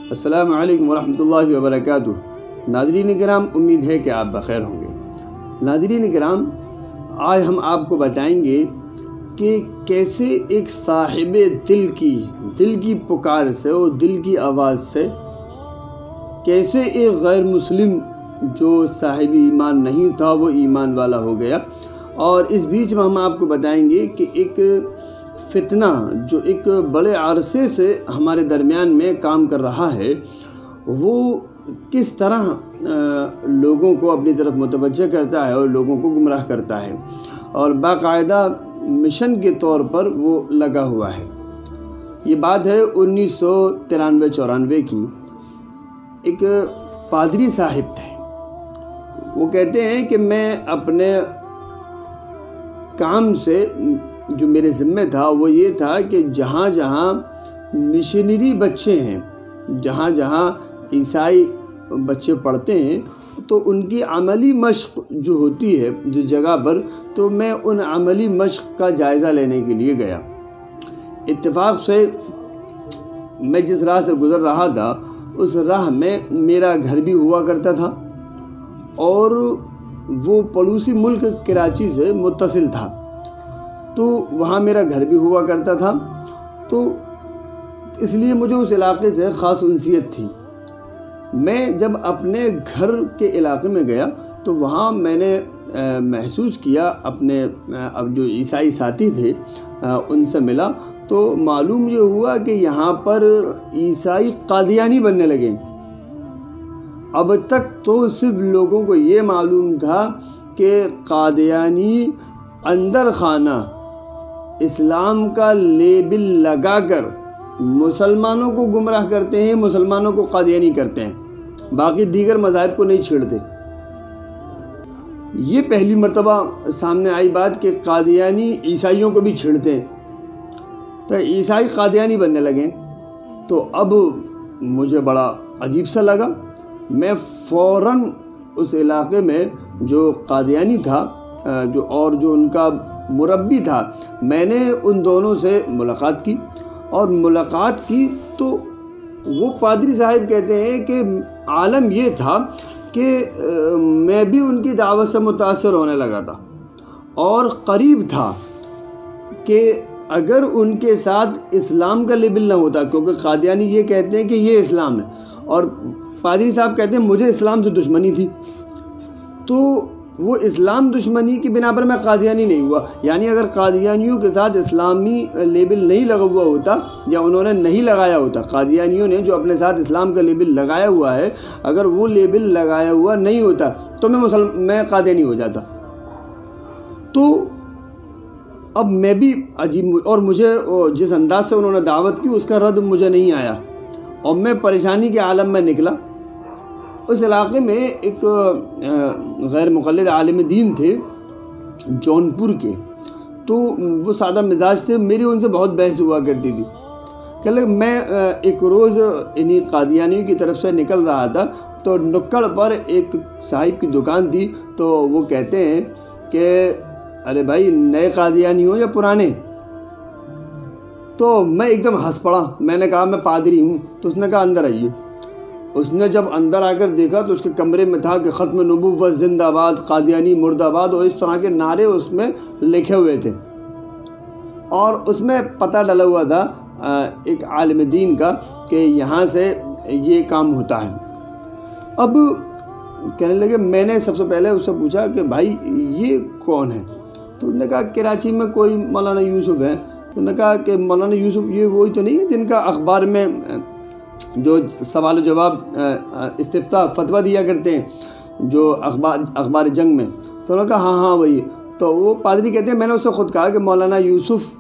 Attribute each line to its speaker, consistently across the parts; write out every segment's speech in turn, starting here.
Speaker 1: السلام علیکم ورحمۃ اللہ وبرکاتہ۔ ناظرین کرام، امید ہے کہ آپ بخیر ہوں گے۔ ناظرین کرام، آج ہم آپ کو بتائیں گے کہ کیسے ایک صاحب دل کی پکار سے اور دل کی آواز سے کیسے ایک غیر مسلم جو صاحب ایمان نہیں تھا وہ ایمان والا ہو گیا۔ اور اس بیچ میں ہم آپ کو بتائیں گے کہ ایک فتنہ جو ایک بڑے عرصے سے ہمارے درمیان میں کام کر رہا ہے وہ کس طرح لوگوں کو اپنی طرف متوجہ کرتا ہے اور لوگوں کو گمراہ کرتا ہے، اور باقاعدہ مشن کے طور پر وہ لگا ہوا ہے۔ یہ بات ہے 1993-94 کی۔ ایک پادری صاحب تھے، وہ کہتے ہیں کہ میں اپنے کام سے جو میرے ذمہ تھا وہ یہ تھا کہ جہاں جہاں مشنری بچے ہیں، جہاں جہاں عیسائی بچے پڑھتے ہیں، تو ان کی عملی مشق جو ہوتی ہے جس جگہ پر، تو میں ان عملی مشق کا جائزہ لینے کے لیے گیا۔ اتفاق سے میں جس راہ سے گزر رہا تھا اس راہ میں میرا گھر بھی ہوا کرتا تھا اور وہ پڑوسی ملک کراچی سے متصل تھا، تو وہاں میرا گھر بھی ہوا کرتا تھا، تو اس لیے مجھے اس علاقے سے خاص انسیت تھی۔ میں جب اپنے گھر کے علاقے میں گیا تو وہاں میں نے محسوس کیا، اپنے اب جو عیسائی ساتھی تھے ان سے ملا تو معلوم یہ ہوا کہ یہاں پر عیسائی قادیانی بننے لگے۔ اب تک تو صرف لوگوں کو یہ معلوم تھا کہ قادیانی اندر خانہ اسلام کا لیبل لگا کر مسلمانوں کو گمراہ کرتے ہیں، مسلمانوں کو قادیانی کرتے ہیں، باقی دیگر مذاہب کو نہیں چھیڑتے۔ یہ پہلی مرتبہ سامنے آئی بات کہ قادیانی عیسائیوں کو بھی چھیڑتے ہیں، تو عیسائی قادیانی بننے لگے۔ تو اب مجھے بڑا عجیب سا لگا۔ میں فوراً اس علاقے میں جو قادیانی تھا جو ان کا مربی تھا، میں نے ان دونوں سے ملاقات کی، اور ملاقات کی تو وہ پادری صاحب کہتے ہیں کہ عالم یہ تھا کہ میں بھی ان کی دعوت سے متاثر ہونے لگا تھا، اور قریب تھا کہ اگر ان کے ساتھ اسلام کا لیبل نہ ہوتا، کیونکہ قادیانی یہ کہتے ہیں کہ یہ اسلام ہے، اور پادری صاحب کہتے ہیں مجھے اسلام سے دشمنی تھی، تو وہ اسلام دشمنی کی بنا پر میں قادیانی نہیں ہوا۔ یعنی اگر قادیانیوں کے ساتھ اسلامی لیبل نہیں لگا ہوا ہوتا یا انہوں نے نہیں لگایا ہوتا، قادیانیوں نے جو اپنے ساتھ اسلام کا لیبل لگایا ہوا ہے، اگر وہ لیبل لگایا ہوا نہیں ہوتا تو میں قادیانی ہو جاتا۔ تو اب میں بھی عجیب، اور مجھے جس انداز سے انہوں نے دعوت کی اس کا رد مجھے نہیں آیا، اور میں پریشانی کے عالم میں نکلا۔ اس علاقے میں ایک غیر مقلد عالم دین تھے جونپور کے، تو وہ سادہ مزاج تھے، میری ان سے بہت بحث ہوا کرتی تھی۔ کہ میں ایک روز انہی قادیانیوں کی طرف سے نکل رہا تھا تو نکڑ پر ایک صاحب کی دکان تھی، تو وہ کہتے ہیں کہ ارے بھائی نئے قادیانی ہو یا پرانے؟ تو میں ایک دم ہنس پڑا، میں نے کہا میں پادری ہوں۔ تو اس نے کہا اندر آئیے۔ اس نے جب اندر آ کر دیکھا تو اس کے کمرے میں تھا کہ ختم نبوت زندہ باد، قادیانی مرد آباد، اور اس طرح کے نعرے اس میں لکھے ہوئے تھے، اور اس میں پتہ ڈلا ہوا تھا ایک عالم دین کا کہ یہاں سے یہ کام ہوتا ہے۔ اب کہنے لگے، میں نے سب سے پہلے اس سے پوچھا کہ بھائی یہ کون ہے؟ تو انہوں نے کہا کراچی میں کوئی مولانا یوسف ہے۔ تو انہوں نے کہا کہ مولانا یوسف یہ وہی تو نہیں ہے جن کا اخبار میں جو سوال و جواب استفتاء فتویٰ دیا کرتے ہیں جو اخبار جنگ میں؟ تو انہوں نے کہا ہاں وہی۔ تو وہ پادری کہتے ہیں میں نے اس سے خود کہا کہ مولانا یوسف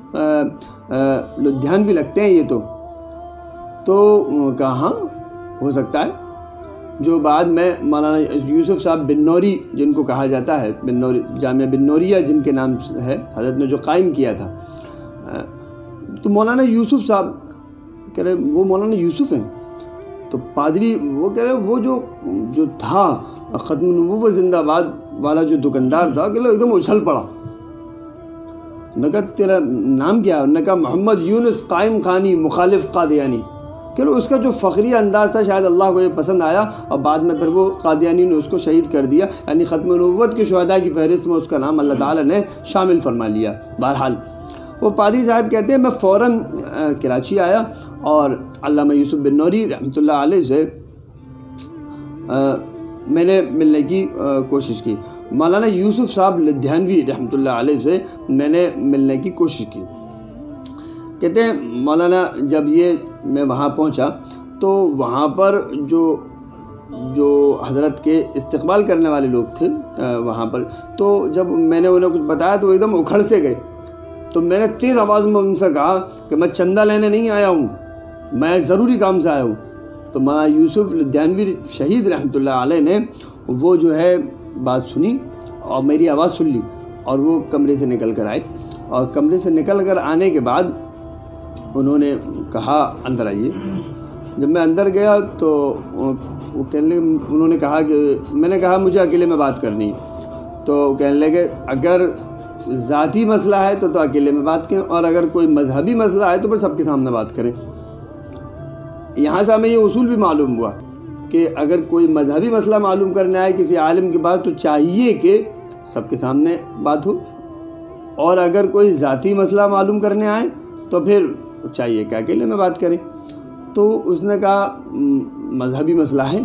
Speaker 1: لدھیانوی لگتے ہیں یہ تو کہا ہاں ہو سکتا ہے۔ جو بعد میں مولانا یوسف صاحب بنوری جن کو کہا جاتا ہے، بنوری جامعہ بنوریہ جن کے نام ہے، حضرت نے جو قائم کیا تھا، تو مولانا یوسف صاحب کہہ رہے وہ مولانا یوسف ہیں۔ تو پادری وہ کہہ رہے وہ جو تھا ختم نبوت زندہ باد والا جو دکاندار تھا، کہ ایک دم اچھل پڑا۔ نے کہا تیرا نام کیا ہے؟ نے کہا محمد یونس قائم خانی مخالف قادیانی۔ کہ اس کا جو فخری انداز تھا شاید اللہ کو یہ پسند آیا، اور بعد میں پھر وہ قادیانی نے اس کو شہید کر دیا، یعنی ختم نبوت کے شہداء کی فہرست میں اس کا نام اللہ تعالیٰ نے شامل فرما لیا۔ بہرحال وہ پادری صاحب کہتے ہیں میں فوراً کراچی آیا اور علامہ یوسف بن نوری رحمۃ اللہ علیہ سے میں نے ملنے کی کوشش کی۔ مولانا یوسف صاحب لدھیانوی رحمۃ اللہ علیہ سے میں نے ملنے کی کوشش کی۔ کہتے ہیں مولانا جب میں وہاں پہنچا تو وہاں پر جو حضرت کے استقبال کرنے والے لوگ تھے وہاں پر، تو جب میں نے انہیں کچھ بتایا تو وہ ایک دم اکھڑ سے گئے۔ تو میں نے تیز آواز میں ان سے کہا کہ میں چندہ لینے نہیں آیا ہوں، میں ضروری کام سے آیا ہوں۔ تو مولانا یوسف لدھیانوی شہید رحمۃ اللہ علیہ نے وہ جو ہے بات سنی اور میری آواز سن لی، اور وہ کمرے سے نکل کر آئے، اور کمرے سے نکل کر آنے کے بعد انہوں نے کہا اندر آئیے۔ جب میں اندر گیا تو وہ کہنے لگے، انہوں نے کہا کہ میں نے کہا مجھے اکیلے میں بات کرنی ہے، تو کہنے لگے اگر ذاتی مسئلہ ہے تو اکیلے میں بات کریں، اور اگر کوئی مذہبی مسئلہ ہے تو پھر سب کے سامنے بات کریں۔ یہاں سے ہمیں یہ اصول بھی معلوم ہوا کہ اگر کوئی مذہبی مسئلہ معلوم کرنے آئے کسی عالم کے پاس تو چاہیے کہ سب کے سامنے بات ہو، اور اگر کوئی ذاتی مسئلہ معلوم کرنے آئے تو پھر چاہیے کہ اکیلے میں بات کریں۔ تو اس نے کہا مذہبی مسئلہ ہے۔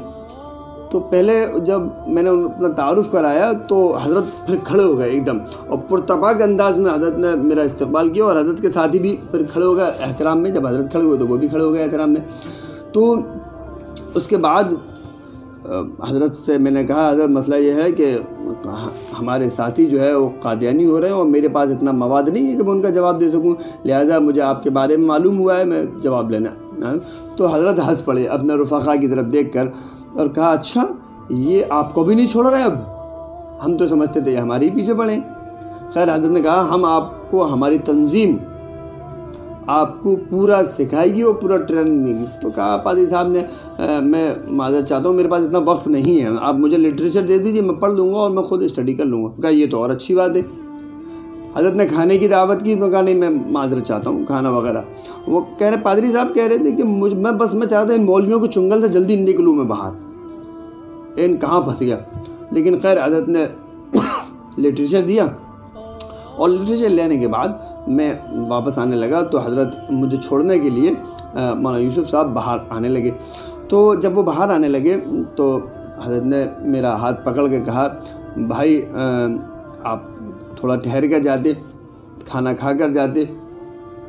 Speaker 1: تو پہلے جب میں نے اپنا تعارف کرایا تو حضرت پھر کھڑے ہو گئے ایک دم، اور پرتپاک انداز میں حضرت نے میرا استقبال کیا، اور حضرت کے ساتھی بھی پھر کھڑے ہو گئے احترام میں۔ جب حضرت کھڑے ہوئے تو وہ بھی کھڑے ہو گئے احترام میں۔ تو اس کے بعد حضرت سے میں نے کہا حضرت مسئلہ یہ ہے کہ ہمارے ساتھی جو ہے وہ قادیانی ہو رہے ہیں، اور میرے پاس اتنا مواد نہیں ہے کہ میں ان کا جواب دے سکوں، لہٰذا مجھے آپ کے بارے میں معلوم ہوا ہے، میں جواب لینا۔ تو حضرت ہنس پڑے اپنے رفقا کی طرف دیکھ کر اور کہا اچھا یہ آپ کو بھی نہیں چھوڑ رہے، اب ہم تو سمجھتے تھے یہ ہمارے ہی پیچھے پڑے۔ خیر حضرت نے کہا ہم آپ کو ہماری تنظیم آپ کو پورا سکھائے گی اور پورا ٹریننگ دے گی۔ تو کہا پادری صاحب نے میں معذرت چاہتا ہوں میرے پاس اتنا وقت نہیں ہے، آپ مجھے لٹریچر دے دیجیے، میں پڑھ لوں گا اور میں خود اسٹڈی کر لوں گا۔ کہا یہ تو اور اچھی بات ہے۔ حضرت نے کھانے کی دعوت کی تو کہا نہیں میں معذرت چاہتا ہوں کھانا وغیرہ۔ وہ کہہ رہے پادری صاحب کہہ رہے تھے کہ میں چاہتا ہوں ان مولویوں کو چنگل سے جلدی نکلوں میں باہر، ان کہاں پھنس گیا۔ لیکن خیر حضرت نے لٹریچر دیا، اور لٹریچر لینے کے بعد میں واپس آنے لگا تو حضرت مجھے چھوڑنے کے لیے مولانا یوسف صاحب باہر آنے لگے۔ تو جب وہ باہر آنے لگے تو حضرت نے میرا ہاتھ پکڑ کے کہا بھائی آپ تھوڑا ٹھہر کر جاتے، کھانا کھا کر جاتے۔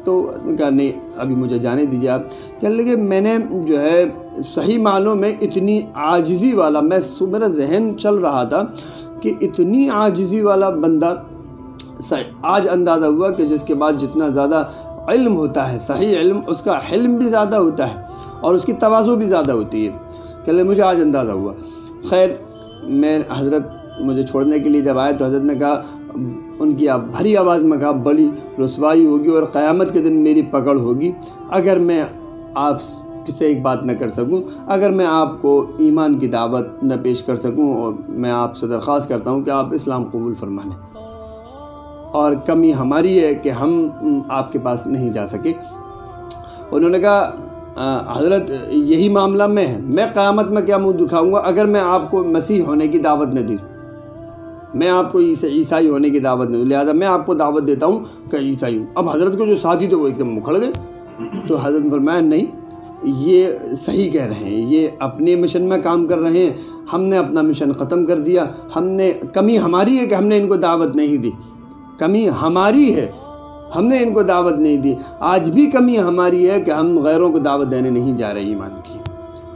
Speaker 1: تو کہا نہیں ابھی مجھے جانے دیجیے آپ۔ کہنے لگے میں نے جو ہے صحیح معنوں میں اتنی عاجزی والا، میرا ذہن چل رہا تھا کہ اتنی عاجزی والا بندہ آج اندازہ ہوا کہ جس کے بعد جتنا زیادہ علم ہوتا ہے، صحیح علم، اس کا حلم بھی زیادہ ہوتا ہے اور اس کی تواضع بھی زیادہ ہوتی ہے۔ کہ مجھے آج اندازہ ہوا۔ خیر میں حضرت مجھے چھوڑنے کے لیے جب آئے تو حضرت نے کہا، ان کی بھری آواز میں کہا بڑی رسوائی ہوگی اور قیامت کے دن میری پکڑ ہوگی اگر میں آپ سے ایک بات نہ کر سکوں، اگر میں آپ کو ایمان کی دعوت نہ پیش کر سکوں، اور میں آپ سے درخواست کرتا ہوں کہ آپ اسلام قبول فرما لیں، اور کمی ہماری ہے کہ ہم آپ کے پاس نہیں جا سکے۔ انہوں نے کہا حضرت یہی معاملہ میں ہے، میں قیامت میں کیا منہ دکھاؤں گا اگر میں آپ کو مسیح ہونے کی دعوت نہ دی، میں آپ کو عیسائی ہونے کی دعوت نہیں دوں، لہٰذا میں آپ کو دعوت دیتا ہوں کہ عیسائی ہوں۔ اب حضرت کو جو ساتھی تھے وہ ایک دم مکھڑ گئے۔ تو حضرت نے فرمایا نہیں یہ صحیح کہہ رہے ہیں، یہ اپنے مشن میں کام کر رہے ہیں، ہم نے اپنا مشن ختم کر دیا، کمی ہماری ہے کہ ہم نے ان کو دعوت نہیں دی، کمی ہماری ہے ہم نے ان کو دعوت نہیں دی، آج بھی کمی ہماری ہے کہ ہم غیروں کو دعوت دینے نہیں جا رہے، ایمان کی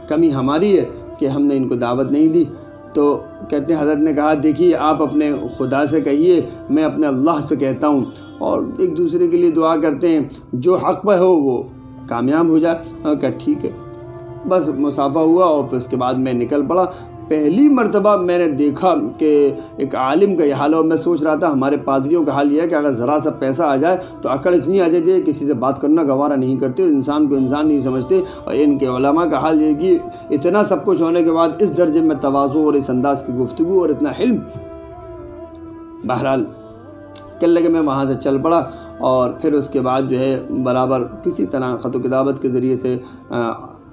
Speaker 1: کمی ہماری ہے کہ ہم نے ان کو دعوت نہیں دی۔ تو کہتے ہیں حضرت نے کہا دیکھیے آپ اپنے خدا سے کہیے، میں اپنے اللہ سے کہتا ہوں، اور ایک دوسرے کے لیے دعا کرتے ہیں، جو حق پہ ہو وہ کامیاب ہو جائے۔ کہ ٹھیک ہے، بس مصافحہ ہوا اور پھر اس کے بعد میں نکل پڑا۔ پہلی مرتبہ میں نے دیکھا کہ ایک عالم کا یہ حال ہے، اور میں سوچ رہا تھا ہمارے پادریوں کا حال یہ ہے کہ اگر ذرا سا پیسہ آ جائے تو اکڑ اتنی آ جاتی ہے کسی سے بات کرنا گوارا نہیں کرتے، انسان کو انسان نہیں سمجھتے، اور ان کے علماء کا حال یہ ہے کہ اتنا سب کچھ ہونے کے بعد اس درجے میں تواضع اور اس انداز کی گفتگو اور اتنا علم۔ بہرحال کہنے لگے میں وہاں سے چل پڑا، اور پھر اس کے بعد جو ہے برابر کسی طرح خط و کتابت کے ذریعے سے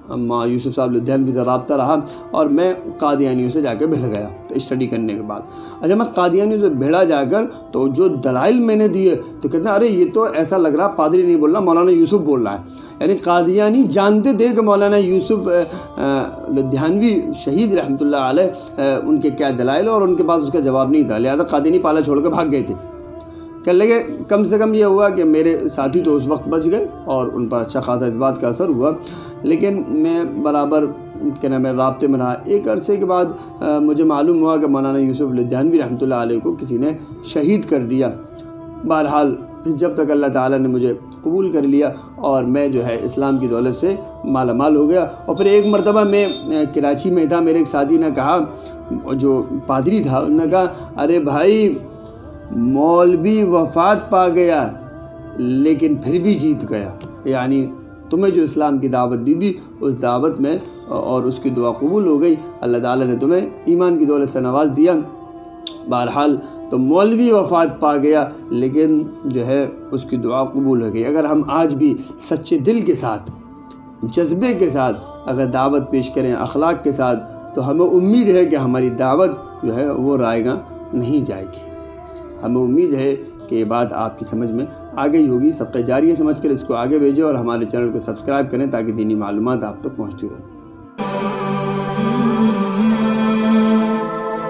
Speaker 1: اما یوسف صاحب لدھیانوی سے رابطہ رہا اور میں قادیانیوں سے جا کے بھڑ گیا تو اسٹڈی کرنے کے بعد. اچھا میں قادیانیوں سے بھیڑا جا کر تو جو دلائل میں نے دیے تو کہتے ہیں ارے یہ تو ایسا لگ رہا پادری نہیں بول رہا مولانا یوسف بول رہا ہے. یعنی قادیانی جانتے تھے کہ مولانا یوسف لدھیانوی شہید رحمۃ اللہ علیہ ان کے کیا دلائل اور ان کے پاس اس کا جواب نہیں تھا، لہذا قادیانی پالا چھوڑ کے بھاگ گئے تھے. کہنے لگے کم سے کم یہ ہوا کہ میرے ساتھی تو اس وقت بچ گئے اور ان پر اچھا خاصا اس بات کا اثر ہوا، لیکن میں برابر کیا نام ہے رابطے میں رہا. ایک عرصے کے بعد مجھے معلوم ہوا کہ مولانا یوسف لدھیانوی رحمۃ اللہ علیہ کو کسی نے شہید کر دیا. بہرحال جب تک اللہ تعالیٰ نے مجھے قبول کر لیا اور میں جو ہے اسلام کی دولت سے مالا مال ہو گیا. اور پھر ایک مرتبہ میں کراچی میں تھا، میرے ایک ساتھی نے کہا، جو پادری تھا، انہوں نے کہا ارے بھائی مولوی وفات پا گیا لیکن پھر بھی جیت گیا. یعنی تمہیں جو اسلام کی دعوت دی تھی اس دعوت میں اور اس کی دعا قبول ہو گئی، اللہ تعالیٰ نے تمہیں ایمان کی دولت سے نواز دیا. بہرحال تو مولوی وفات پا گیا لیکن جو ہے اس کی دعا قبول ہو گئی. اگر ہم آج بھی سچے دل کے ساتھ، جذبے کے ساتھ اگر دعوت پیش کریں، اخلاق کے ساتھ، تو ہمیں امید ہے کہ ہماری دعوت جو ہے وہ رائے گاں نہیں جائے گی. ہمیں امید ہے کہ یہ بات آپ کی سمجھ میں آ گئی ہوگی. صدقہ جاریہ سمجھ کر اس کو آگے بھیجیں اور ہمارے چینل کو سبسکرائب کریں تاکہ دینی معلومات آپ تک پہنچتی رہیں.